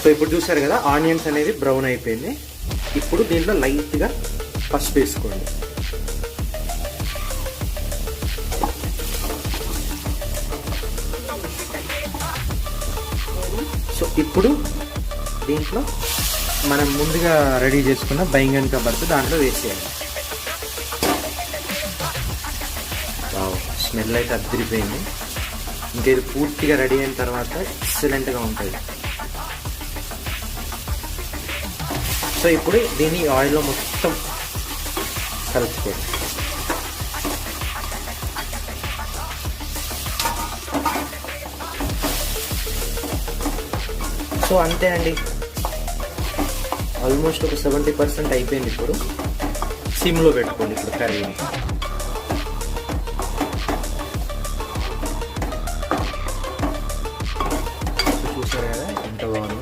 So ఇప్పుడు చూసారు కదా ఆనియన్స్ అనేవి బ్రౌన్ అయిపోయింది. ఇప్పుడు దీంట్లో లైట్గా పసుపు వేసుకోండి. సో ఇప్పుడు దీంట్లో మనం ముందుగా రెడీ చేసుకున్న బైంగన్ కబాబ్ దాంట్లో వేసేయాలి. స్మెల్ అయితే అద్దరిపోయింది. ఇంకా ఇది పూర్తిగా రెడీ అయిన తర్వాత ఎక్సలెంట్గా ఉంటుంది. సో ఇప్పుడు దీన్ని ఆయిల్లో మొత్తం కలుపుకోండి. సో అంతే అండి, ఆల్మోస్ట్ ఒక 70% అయిపోయింది. ఇప్పుడు సిమ్లో పెట్టుకోండి ఇప్పుడు కర్రీని.